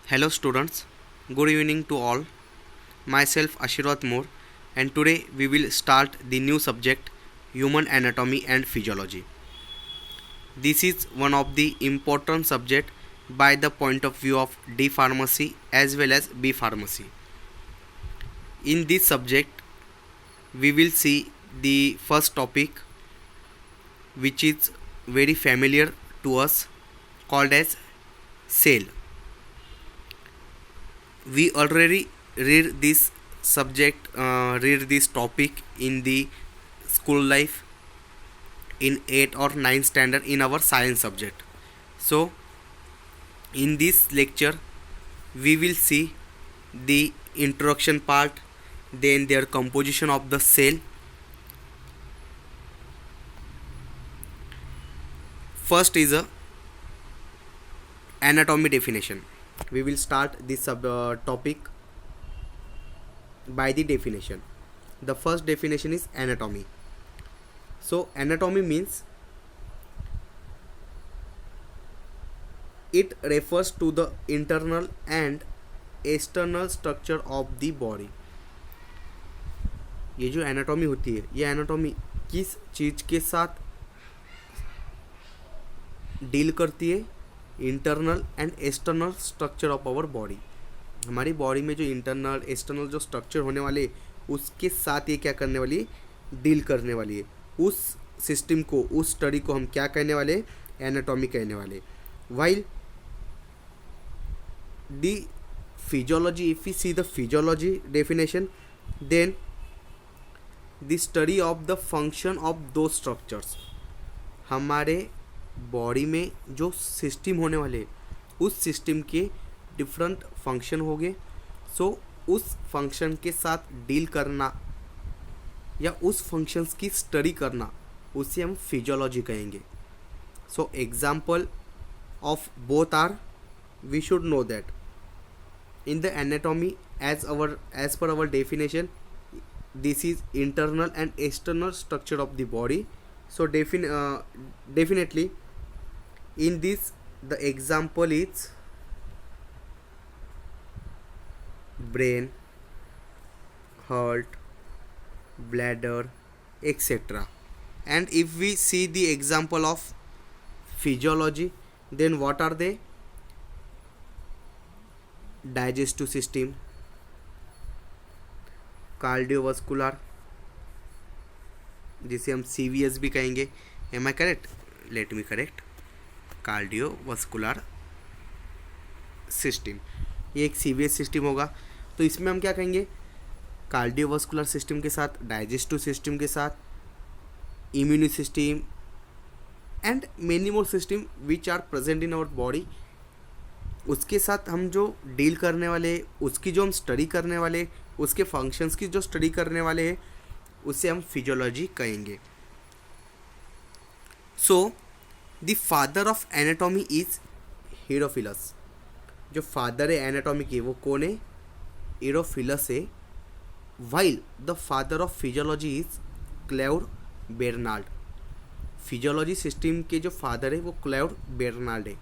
Hello students, good evening to all. Myself Ashirwat Moore, and today we will start the new subject Human Anatomy and Physiology. This is one of the important subject by the point of view of D pharmacy as well as B pharmacy. In this subject we will see the first topic, which is very familiar to us, called as cell. We already read this topic in the school life in 8 or 9 standard in our science subject. So in this lecture we will see the introduction part, then their composition of the cell. First is a anatomy definition. We will start this topic by the definition. The first definition is anatomy. So anatomy means it refers to the internal and external structure of the body. ये जो anatomy होती है, ये anatomy किस चीज़ के साथ deal करती है? Internal and external structure of our body. हमारी बॉडी में जो इंटरनल एक्सटर्नल जो स्ट्रक्चर होने वाले उसके साथ ये क्या करने वाली है? डील करने वाली है. उस सिस्टम को, उस स्टडी को हम क्या कहने वाले? एनाटॉमी कहने वाले. While the physiology, if we see the physiology definition, then the study of the function of those structures. हमारे बॉडी में जो सिस्टम होने वाले उस सिस्टम के डिफरेंट फंक्शन हो गए. सो उस फंक्शन के साथ डील करना या उस फंक्शंस की स्टडी करना, उसे हम फिजियोलॉजी कहेंगे. So example of both are, we should know that in the anatomy as per our definition, this is internal and external structure of the body. So definitely in this the example is brain, heart, bladder, etc. And if we see the example of physiology, then what are they? Digestive system, cardiovascular, जिसे हम CVS भी कहेंगे. Am I correct? Let me correct. Cardiovascular system, ये एक CVS system होगा. तो इसमें हम क्या कहेंगे? कार्डियोवास्कुलर सिस्टम के साथ, डाइजेस्टिव सिस्टम के साथ, immune system and many more system which are present in our body, उसके साथ हम जो डील करने वाले, उसकी जो हम स्टडी करने वाले, उसके फंक्शंस की जो स्टडी करने वाले हैं, उसे हम फिजियोलॉजी कहेंगे. So the father of anatomy is Herophilus. जो फादर है एनाटॉमी की वो कौन है? हीरोफिलस है. While the father of physiology is Claude Bernard. Physiology system के जो फादर है वो क्लाउड बेर्नाल्ड है.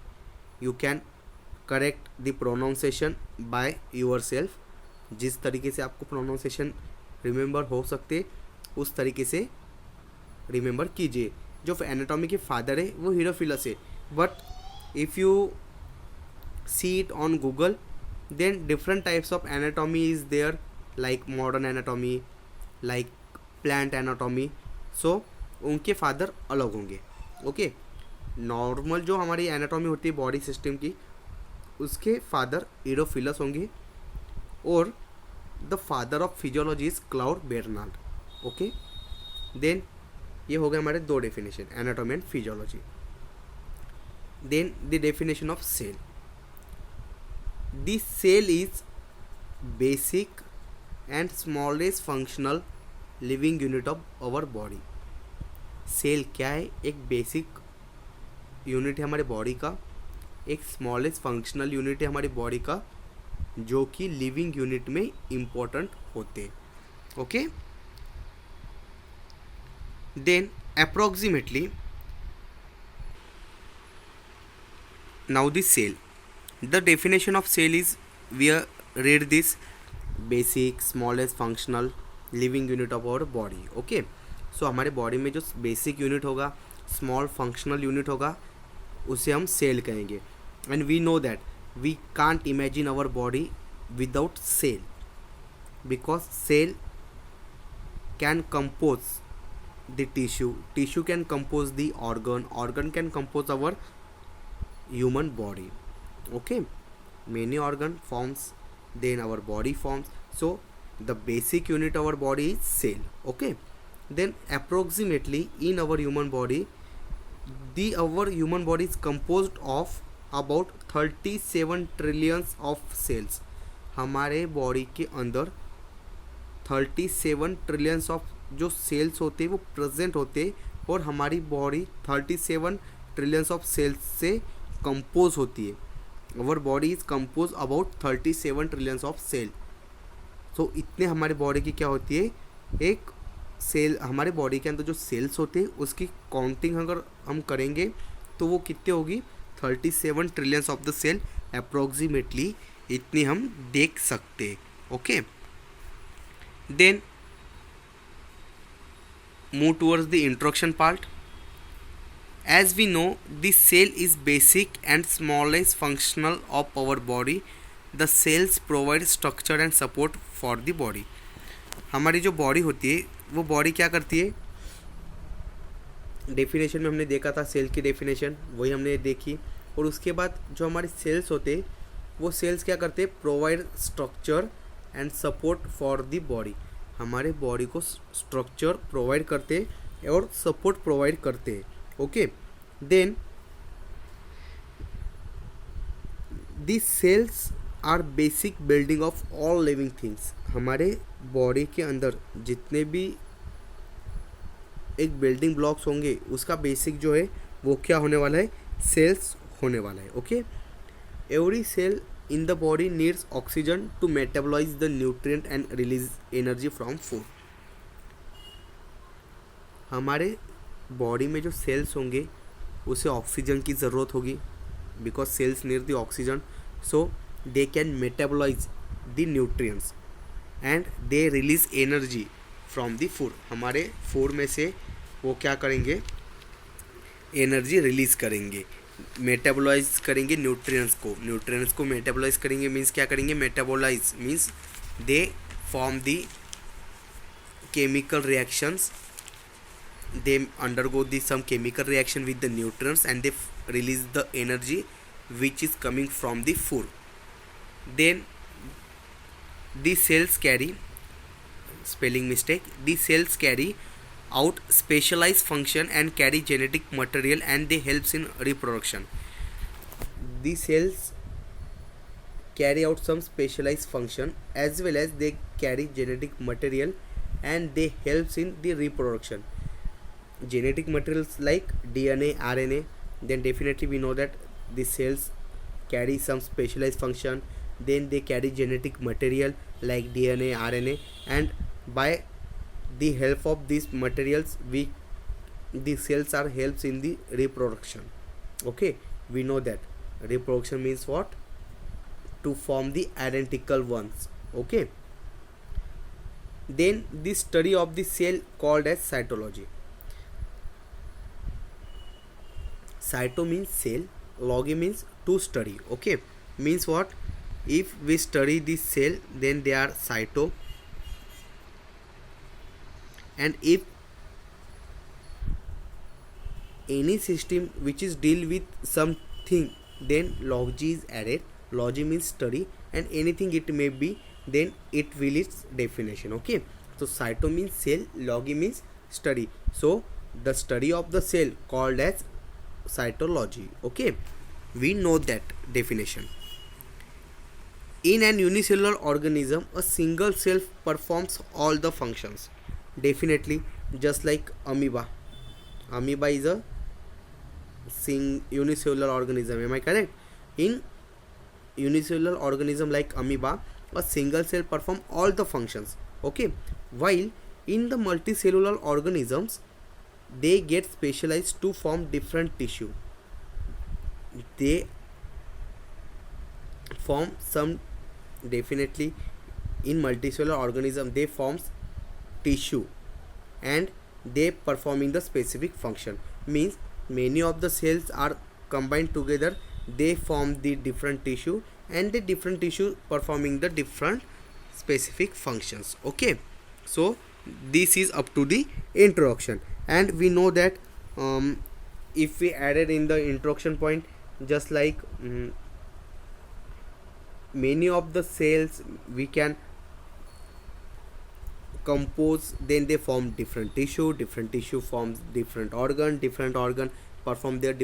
You can correct the pronunciation by yourself. जिस तरीके से आपको प्रोनाउंसिएशन रिमेंबर हो सकते उस तरीके से रिमेंबर कीजिए. जो एनाटॉमी के फादर है वो हीरोफिलस है. But if you see it on Google, then different types of anatomy is there, like modern anatomy, like plant anatomy. So उनके फादर अलग होंगे. ओके, नॉर्मल जो हमारी एनाटॉमी होती है बॉडी सिस्टम की, उसके फादर हीरोफिलस होंगे और the father of physiology is Claude Bernard. Okay, then ये हो गए हमारे दो definition, anatomy and physiology. Then the definition of cell. The cell is basic and smallest functional living unit of our body. Cell क्या है? एक basic unit है हमारे बॉडी का, एक स्मॉलेस्ट फंक्शनल यूनिट है हमारी बॉडी का, जो कि लिविंग यूनिट में इम्पोर्टेंट होते. Okay, then approximately now the cell. The definition of cell is, we read this, basic smallest functional living unit of our body. Okay, so हमारे body में जो बेसिक यूनिट होगा, small functional unit होगा, उसे हम cell कहेंगे. And we know that we can't imagine our body without cell, because cell can compose the tissue can compose the organ can compose our human body. Okay, many organ forms, then our body forms. So the basic unit of our body is cell. Okay, then approximately in our human body, our human body is composed of about 37 trillions of cells. हमारे body के अंदर 37 trillions of जो sales होते हैं वो present होते, और हमारी बॉडी 37 ट्रिलियंस ऑफ सेल्स से कंपोज होती है. Our body is compose about 37 trillions of cell. So इतने हमारे बॉडी की क्या होती है, एक सेल, हमारे बॉडी के अंदर जो सेल्स होते हैं उसकी काउंटिंग अगर हम करेंगे तो वो कितने होगी, 37 trillions of the cell approximately, इतनी हम देख सकते. Okay, then move towards the introduction part. As we know, the cell is basic and smallest functional of our body. The cells provide structure and support for the body. हमारी जो body होती है वो body क्या करती है, definition में हमने देखा था सेल की डेफिनेशन, वही हमने देखी. और उसके बाद जो हमारे सेल्स होते हैं वो सेल्स क्या करते हैं, provide structure and support for the body. हमारे बॉडी को स्ट्रक्चर प्रोवाइड करते हैं और सपोर्ट प्रोवाइड करते हैं. Okay, then the cells are basic building of all living things. हमारे बॉडी के अंदर जितने भी एक बिल्डिंग ब्लॉक्स होंगे उसका बेसिक जो है वो क्या होने वाला है, सेल्स होने वाला है. Okay, every cell in the body needs oxygen to metabolize the nutrient and release energy from food. हमारे बॉडी में जो सेल्स होंगे उसे ऑक्सीजन की ज़रूरत होगी, because cells need the oxygen, so they can metabolise the nutrients and they release energy from the food. हमारे food में से वो क्या करेंगे, एनर्जी रिलीज करेंगे, मेटाबोलाइज करेंगे न्यूट्रिएंट्स को मेटाबोलाइज करेंगे. मीन्स क्या करेंगे, metabolise means they form the chemical reactions, they undergo the some chemical reaction with the nutrients and they release the energy which is coming from the food. Then the cells carry, spelling mistake, the cells carry out specialized function and carry genetic material and they helps in reproduction. The cells carry out some specialized function as well as they carry genetic material and they helps in the reproduction. Genetic materials like DNA, RNA, then definitely we know that the cells carry some specialized function, then they carry genetic material like DNA, RNA, and by the help of these materials the cells are helps in the reproduction. Okay, we know that reproduction means what, to form the identical ones. Okay, then the study of the cell called as cytology. Cyto means cell, logy means to study. Okay, means what, if we study the cell then they are cyto, and if any system which is deal with something then logy is added. Logy means study and anything it may be then it will its definition. Okay, so cyto means cell, logy means study, so the study of the cell called as cytology. Okay, we know that definition. In an unicellular organism a single cell performs all the functions. Definitely, just like amoeba is a unicellular organism. Am I correct? In unicellular organism like amoeba, a single cell perform all the functions. Okay, while in the multicellular organisms they get specialized to form different tissue. They form some, definitely in multicellular organism they forms tissue, and they performing the specific function. Means many of the cells are combined together, they form the different tissue, and the different tissue performing the different specific functions. Okay, so this is up to the introduction. And we know that if we added in the introduction point, just like many of the cells we can compose, then they form different tissue forms different organ perform their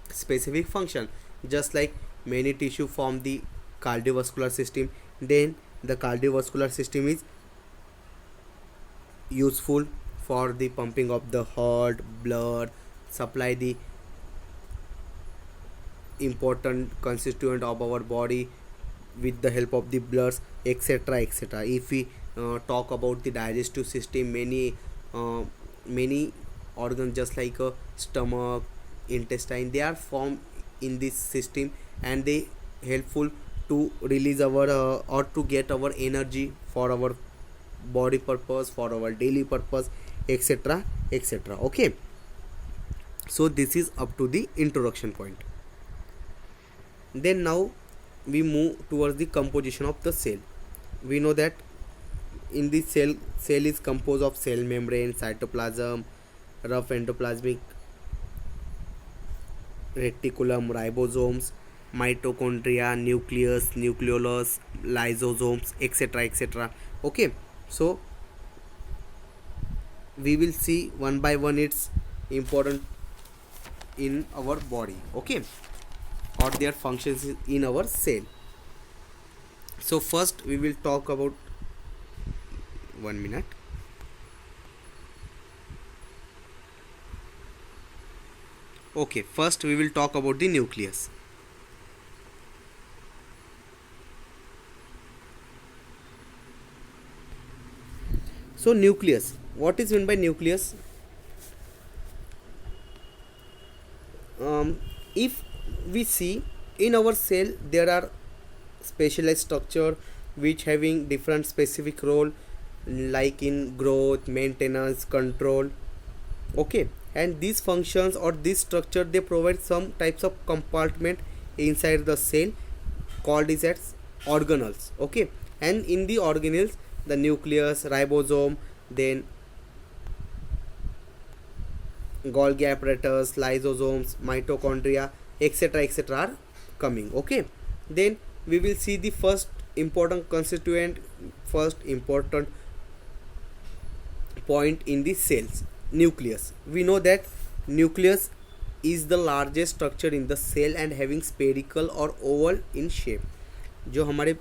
specific function. Just like many tissue form the cardiovascular system, then the cardiovascular system is useful for the pumping of the heart, blood, supply the important constituent of our body with the help of the bloods, etc., etc. If we talk about the digestive system, many organs just like stomach, intestine, they are formed in this system, and they helpful to release our or to get our energy for our body purpose, for our daily purpose, etc., etc. Okay, so this is up to the introduction point. Then now we move towards the composition of the cell. We know that in the cell is composed of cell membrane, cytoplasm, rough endoplasmic reticulum, ribosomes, mitochondria, nucleus, nucleolus, lysosomes, etc., etc. Okay, so we will see one by one its important in our body. Okay, or their functions in our cell. So first we will talk about, 1 minute. Okay, first we will talk about the nucleus. So nucleus, what is meant by nucleus? If we see in our cell, there are specialized structure which having different specific role, like in growth, maintenance, control. Okay, and these functions or this structure, they provide some types of compartment inside the cell called as organelles. Okay, and in the organelles, the nucleus, ribosome, then Golgi apparatus, lysosomes, mitochondria, etc., etc. are coming. Okay, then we will see the first important point in the cells, nucleus. We know that nucleus is the largest structure in the cell and having spherical or oval in shape. जो हमारे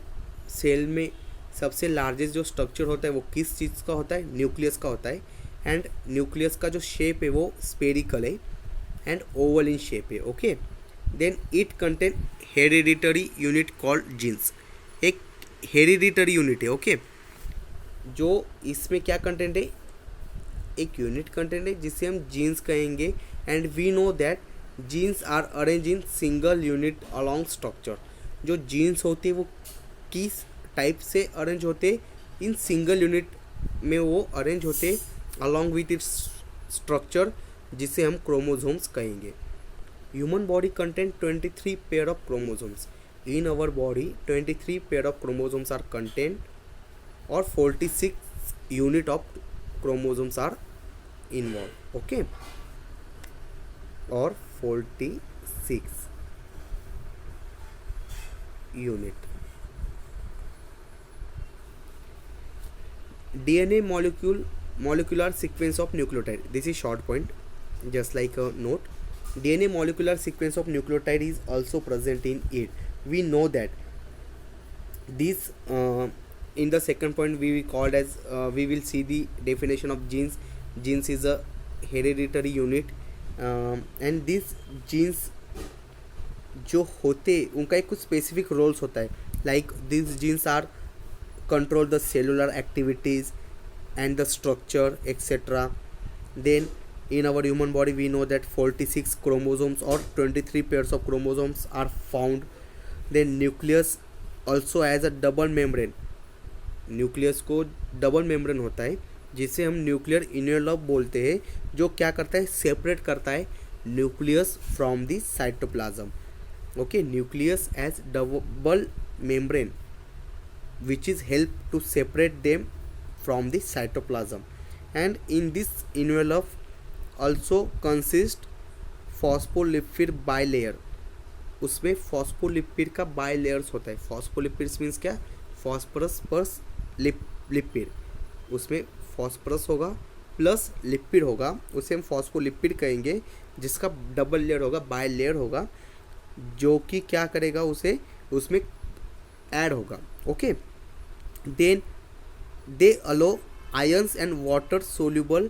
cell में सबसे largest जो structure होता है वो किस चीज़ का होता है? न्यूक्लियस का होता है. एंड न्यूक्लियस का जो शेप है वो स्पेरिकल है एंड ओवल इन शेप है. Okay, then it contain hereditary unit called genes. एक हेरिडिटरी यूनिट है. ओके, जो इसमें क्या कंटेंट है? एक यूनिट कंटेंट है जिसे हम जीन्स कहेंगे. And we know that genes are arrange in single unit along structure. जो जीन्स होते हैं वो किस टाइप से अरेंज होते? इन सिंगल यूनिट में वो अरेंज होते अलॉन्ग विथ इट्स स्ट्रक्चर, जिसे हम क्रोमोसोम्स कहेंगे. Human body content 23 pair of chromosomes. In our body 23 pair of chromosomes are content और 46 unit of chromosomes are involved. Okay, or 46 unit. DNA molecular sequence of nucleotide. This is short point, just like a note. DNA molecular sequence of nucleotide is also present in it. We know that this in the second point we will called as we will see the definition of genes. Genes is a hereditary unit and these genes जो होते उनका एक कुछ specific roles होता है. Like this genes are control the cellular activities and the structure, etc. Then in our human body we know that 46 chromosomes or 23 pairs of chromosomes are found. Then nucleus also as a double membrane, nucleus को double membrane होता है जिसे हम nuclear envelope बोलते हैं, जो क्या करता है, सेपरेट करता है nucleus from the cytoplasm. Okay, nucleus as double membrane which is help to separate them from the cytoplasm, and in this envelope also consist phospholipid bilayer. उसमें फॉस्फोलिपिड का बाई लेयर्स होता है. फॉस्फोलिपिड्स मीन्स क्या, phosphorus plus lipid. उसमें phosphorus होगा plus lipid होगा, उसे हम फॉस्फोलिपिड कहेंगे, जिसका डबल लेयर होगा, बाई लेयर होगा, जो कि क्या करेगा, उसे उसमें ऐड होगा. Okay, then they allow ions and water soluble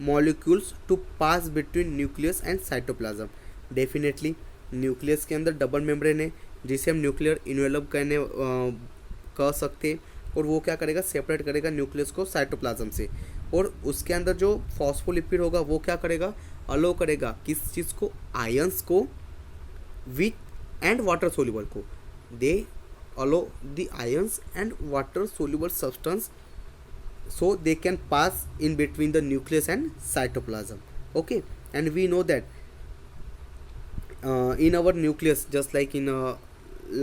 molecules to pass between nucleus and cytoplasm. Definitely nucleus के अंदर डबल मेम्ब्रेन है जिसे हम न्यूक्लियर इन्वेलप कह सकते हैं, और वो क्या करेगा, सेपरेट करेगा न्यूक्लियस को साइटोप्लाज्म से. और उसके अंदर जो फॉस्फोलिपिड होगा वो क्या करेगा, अलो करेगा किस चीज़ को, आयंस को विथ एंड वाटर सोल्यूबल को. दे allow the ions and water soluble substance so they can pass in between the nucleus and cytoplasm. Okay, and we know that in our nucleus, just like in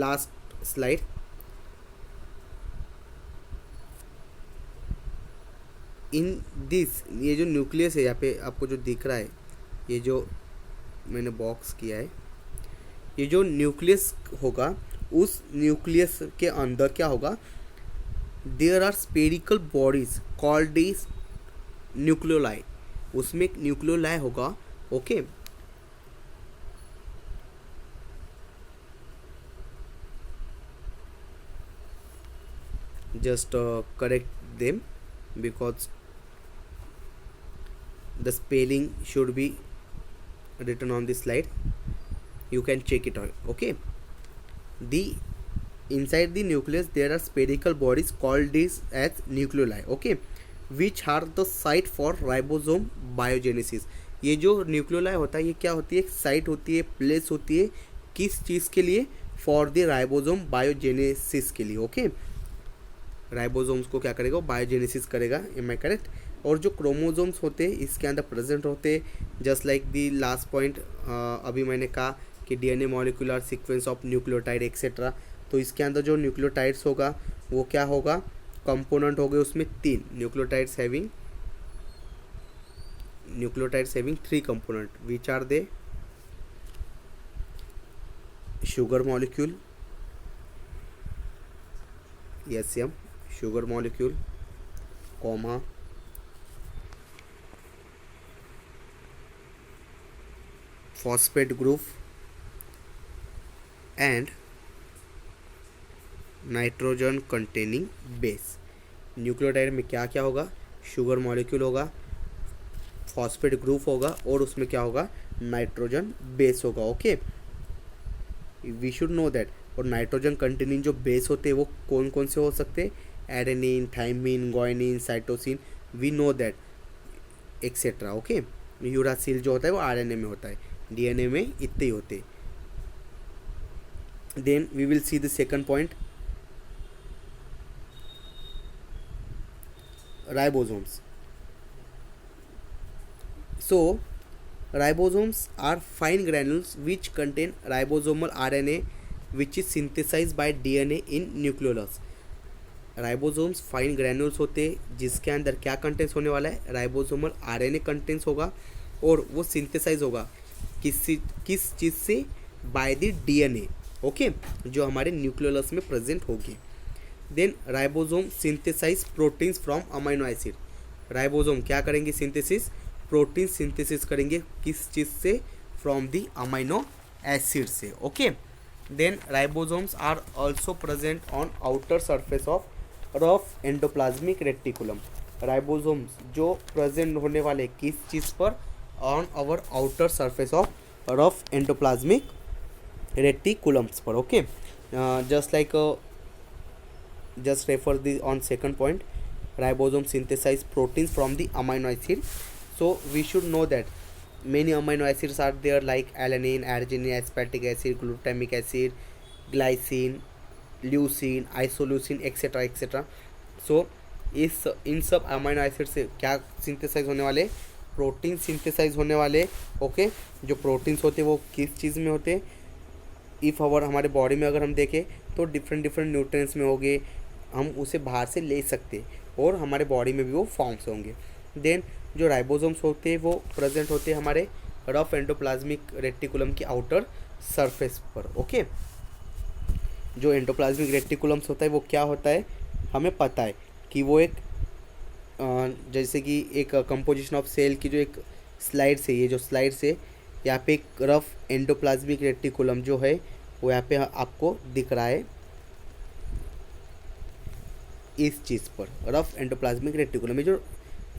last slide, in this, ये जो nucleus है यहाँ पे आपको जो दिख रहा है, ये जो मैंने बॉक्स किया है, ये जो न्यूक्लियस होगा, उस न्यूक्लियस के अंदर क्या होगा, there are spherical bodies called is nucleoli. उसमें एक न्यूक्लियोलाई होगा. Okay, just correct them because the spelling should be written on this slide. You can check it out. Okay, the inside the nucleus there are spherical bodies called this as nucleoli. Okay, which are the site for ribosome biogenesis. ये जो nucleoli होता है, ये क्या होती है, एक site होती है, प्लेस होती है, किस चीज़ के लिए, फॉर द राइबोसोम बायोजेनेसिस के लिए. ओके, राइबोसोम्स को क्या करेगा, बायोजेनेसिस करेगा. Am I correct. और जो क्रोमोसोम्स होते हैं इसके अंदर प्रेजेंट होते हैं, just like the last point अभी मैंने कहा कि DNA molecular sequence of nucleotide etcetera. तो इसके अंदर जो न्यूक्लियोटाइड्स होगा वो क्या होगा, कंपोनेंट हो गए उसमें 3 nucleotides having 3 component, which are they, sugar molecule, um sugar molecule, comma phosphate group and nitrogen containing base. Nucleotide में क्या क्या होगा, शुगर मॉलिक्यूल होगा, फॉस्फेट ग्रुप होगा, और उसमें क्या होगा, नाइट्रोजन बेस होगा. Okay, we should know that. और नाइट्रोजन कंटेनिंग जो बेस होते हैं वो कौन कौन से हो सकते हैं, adenine, thymine, guanine, cytosine, we know that etcetera. Okay, uracil जो होता है वो आरएनए में होता है, डीएनए में इतने ही होते. Then we will see the second point, ribosomes. So ribosomes are fine granules which contain ribosomal RNA which is synthesized by DNA in nucleolus. Ribosomes fine granules होते हैं जिसके अंदर क्या कंटेंट्स होने वाला है, राइबोसोमल आरएनए कंटेंट्स होगा, और वो सिंथेसाइज होगा किस चीज़ से, बाय द डीएनए. ओके, जो हमारे न्यूक्लियोलस में प्रेजेंट होगी. Then ribosome synthesize proteins from amino acid. Ribosome क्या करेंगे, सिंथेसिस, प्रोटीन सिंथेसिस करेंगे किस चीज़ से, फ्रॉम द अमाइनो एसिड से. Okay, then ribosomes are also present on outer surface of rough endoplasmic reticulum. Ribosomes जो प्रेजेंट होने वाले किस चीज़ पर, on our outer surface of rough endoplasmic reticulums पर. Okay, just like just refer the on second point, ribosome synthesize proteins from the amino acid. So we should know that many amino acids are there like alanine, arginine, aspartic acid, glutamic acid, glycine, leucine, isoleucine etcetera etcetera. So इस इन सब amino acid से क्या synthesise होने वाले, protein synthesise होने वाले। Okay, जो प्रोटीन्स होते हैं वो किस चीज़ में होते हैं, इफ़ अवर हमारे बॉडी में अगर हम देखें तो डिफरेंट डिफरेंट न्यूट्रिएंट्स में होंगे, हम उसे बाहर से ले सकते और हमारे बॉडी में भी वो फॉर्म्स होंगे। देन जो राइबोसोम्स होते हैं वो प्रेजेंट होते हैं हमारे रफ एंडोप्लाज्मिक रेटिकुलम के आउटर सरफेस पर। ओके, जो एंडोप्लाज्मिक रेटिकुलम्स होता है वो क्या होता है, हमें पता है कि वो एक जैसे कि एक कंपोजिशन ऑफ सेल की जो एक स्लाइड से, ये जो स्लाइड से यहाँ पे एक रफ एंडोप्लाज्मिक रेटिकुलम जो है वो यहाँ पे आपको दिख रहा है इस चीज़ पर। रफ एंडोप्लाज्मिक रेटिकुलम में जो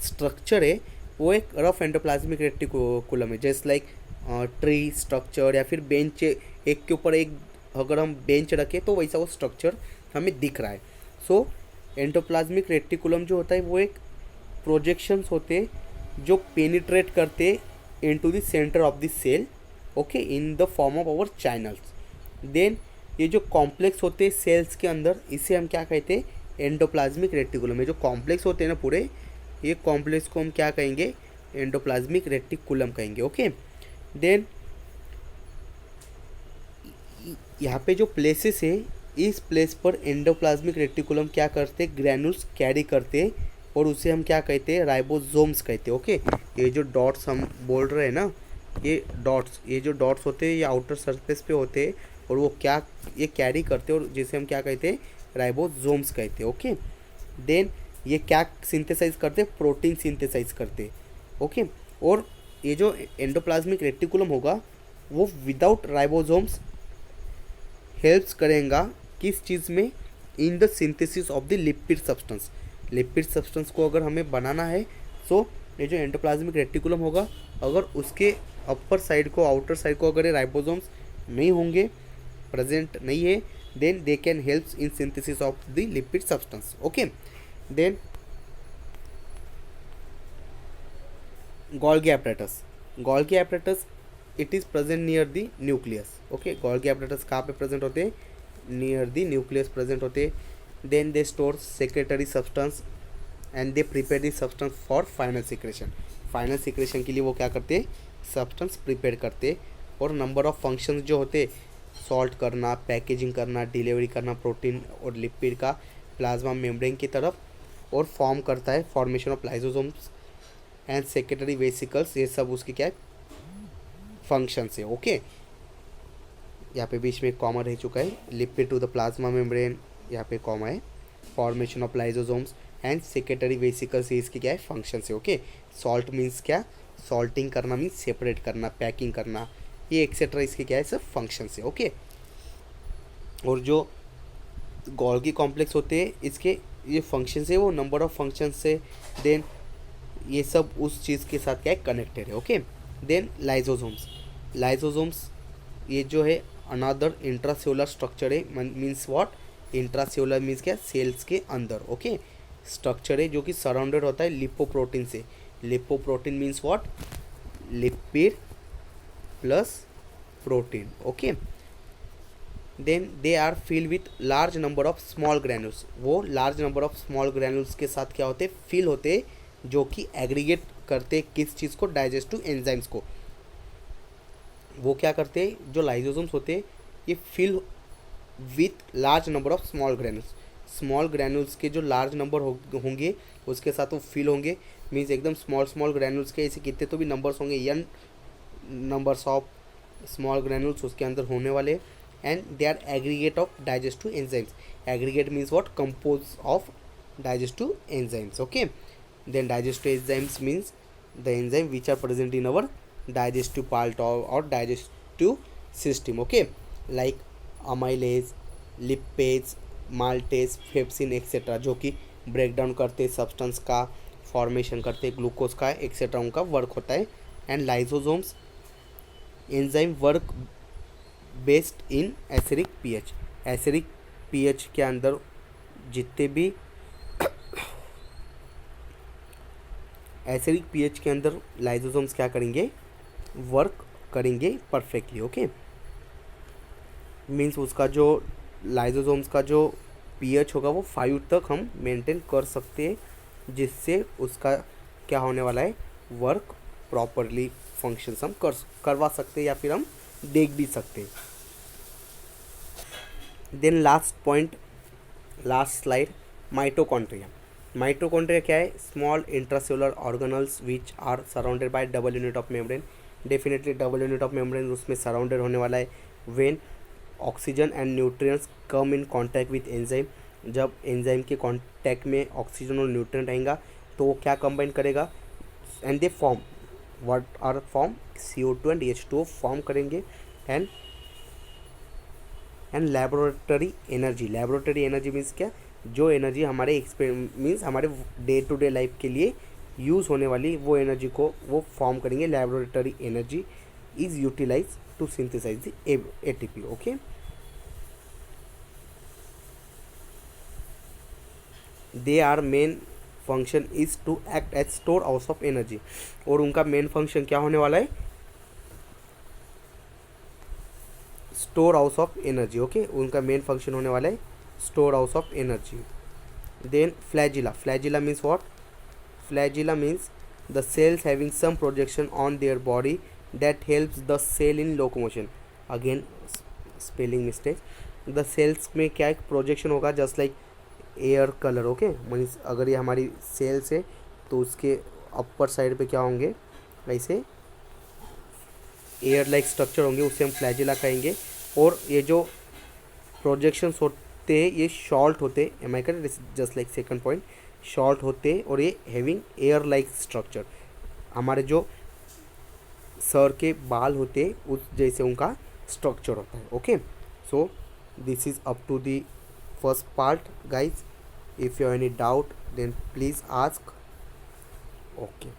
स्ट्रक्चर है वो एक रफ एंडोप्लाज्मिक रेटिकुलम है, जैसे लाइक ट्री स्ट्रक्चर या फिर बेंच, एक के ऊपर एक अगर हम बेंच रखें तो वैसा वो स्ट्रक्चर हमें दिख रहा है। सो एंडोप्लाज्मिक रेटिकुलम जो होता है वो एक प्रोजेक्शंस होते हैं जो पेनिट्रेट करते into the centre of the cell, okay, in the form of our channels. Then ये जो कॉम्प्लेक्स होते हैं सेल्स के अंदर, इसे हम क्या कहते हैं, एंडोप्लाज्मिक रेटिकुलम में जो कॉम्प्लेक्स होते हैं ना पूरे, ये कॉम्प्लेक्स को हम क्या कहेंगे, एंडोप्लाज्मिक रेटिकुलम कहेंगे। ओके, देन यहाँ पे जो प्लेसेस है, इस प्लेस पर एंडोप्लाज्मिक रेटिकुलम क्या करते, ग्रैनुल्स कैरी करते और उसे हम क्या कहते हैं, राइबोसोम्स कहते हैं। ओके, ये जो डॉट्स हम बोल रहे हैं ना, ये डॉट्स, ये जो डॉट्स होते हैं ये आउटर सरफेस पे होते हैं और वो क्या ये कैरी करते हैं और जिसे हम क्या कहते हैं, राइबोसोम्स कहते हैं। ओके, देन ये क्या सिंथेसाइज करते हैं, प्रोटीन सिंथेसाइज करते हैं। ओके, और ये जो एंडोप्लाज्मिक रेटिकुलम होगा वो विदाउट राइबोसोम्स हेल्प्स करेगा किस चीज़ में, in the synthesis of the lipid substance. Lipid substance को अगर हमें बनाना है सो ये जो एंडोप्लाज्मिक रेटिकुलम होगा, अगर उसके अपर साइड को, आउटर साइड को अगर ये राइबोसोम्स नहीं होंगे, प्रेजेंट नहीं है, then they can helps in synthesis of the lipid substance. Okay, then Golgi apparatus, Golgi apparatus it is present near the nucleus. Okay, Golgi apparatus कहाँ पे प्रेजेंट होते हैं, नियर द न्यूक्लियस प्रेजेंट होते हैं। Then they store secretory substance and they prepare the substance for final secretion. Final secretion के लिए वो क्या करते हैं, सब्सटेंस प्रिपेयर करते हैं। और नंबर ऑफ फंक्शंस जो होते, सॉल्ट करना, पैकेजिंग करना, डिलीवरी करना प्रोटीन और लिपिड का प्लाज्मा मेम्ब्रेन की तरफ, और फॉर्म करता है formation of lysosomes and secretory vesicles, ये सब उसके क्या है, फंक्शन है। ओके, यहाँ पे बीच में एक कॉमा रह चुका है, lipid to the plasma membrane, यहाँ पे कॉमा है, formation of lysosomes and secretory vesicles, ये इसके क्या है, फंक्शन है। ओके, सॉल्ट मीन्स क्या, सॉल्टिंग करना मीन्स सेपरेट करना, पैकिंग करना, ये एक्सेट्रा इसके क्या है, सब फंक्शन है। ओके, और जो गोल्गी कॉम्प्लेक्स होते हैं इसके ये फंक्शन है, वो नंबर ऑफ फंक्शन से, देन ये सब उस चीज़ के साथ क्या है, कनेक्टेड है। ओके, देन लाइसोसोम्स, लाइसोसोम्स ये जो है अनदर इंट्रासेलुलर स्ट्रक्चर है, मीन्स व्हाट, इंट्रासेलुलर मीन्स क्या, सेल्स के अंदर। ओके, स्ट्रक्चर है जो कि सराउंडेड होता है लिपोप्रोटीन से। Lipoprotein means what, lipid plus protein. Okay, then they are fill with large number of small granules, वो large number of small granules के साथ क्या होते, फिल होते, जो कि एग्रीगेट करते किस चीज़ को, डाइजेस्टिव एंजाइम्स को। वो क्या करते हैं, जो लाइसोसोम्स होते हैं ये fill with large number of small granules, small granules के जो लार्ज नंबर होंगे उसके साथ वो फिल होंगे, मीन्स एकदम स्मॉल स्मॉल ग्रैन्यूल्स के ऐसे कितने तो भी नंबर्स होंगे, n numbers of small granules उसके अंदर होने वाले, and they are aggregate of digestive enzymes. Aggregate means what, compose of digestive enzymes. Okay, then digestive enzymes means the enzyme which are present in our digestive part or digestive system. Okay, like amylase, lipase, maltase, pepsin etc. जो कि break down करते substance का, formation करते glucose का etcetera, उनका work होता है। And lysosomes enzyme work based in acidic pH. Acidic pH के अंदर जितने भी एसिडिक पीएच के अंदर लाइसोसोम्स क्या करेंगे, वर्क करेंगे परफेक्टली। ओके, मीन्स उसका जो लाइजोसोम्स का जो पीएच होगा वो 5 तक हम मेंटेन कर सकते हैं, जिससे उसका क्या होने वाला है, वर्क प्रॉपरली फंक्शंस हम करवा सकते हैं या फिर हम देख भी सकते हैं। Then last point, last slide, mitochondria. Mitochondria क्या है, small intracellular organelles which are surrounded by double unit of membrane. Definitely double unit of membrane उसमें सराउंडेड होने वाला है। When oxygen and nutrients come in contact with enzyme, जब enzyme के contact में oxygen और न्यूट्रिएंट आएगा तो वो क्या कंबाइन करेगा, and they form what are form, CO2 and H2O form करेंगे। And laboratory energy, laboratory energy means क्या, जो एनर्जी हमारे मीन्स हमारे डे टू डे लाइफ के लिए यूज़ होने वाली वो एनर्जी को वो फॉर्म करेंगे। Laboratory energy is utilise to synthesise the ATP। Okay, they are main function is to act as store house of energy, और उनका मेन फंक्शन क्या होने वाला है, store house of energy. Okay, उनका मेन फंक्शन होने वाला है store house of energy. Then flagella, flagella means what, flagella means the cells having some projection on their body that helps the cell in locomotion। again spelling mistake, the cells में क्या एक projection होगा, just like air colour. Okay, means अगर ये हमारी sales है तो उसके अपर साइड पे क्या होंगे, ऐसे एयर लाइक स्ट्रक्चर होंगे, उससे हम फ्लैजिला कहेंगे। और ये जो प्रोजेक्शंस होते हैं ये शॉर्ट होते, am I correct, just like second point, short होते और ये हैविंग एयर लाइक स्ट्रक्चर, हमारे जो सर के बाल होते उस जैसे उनका स्ट्रक्चर होता है। Okay, so this is up to the first part guys, if you have any doubt then please ask. Okay.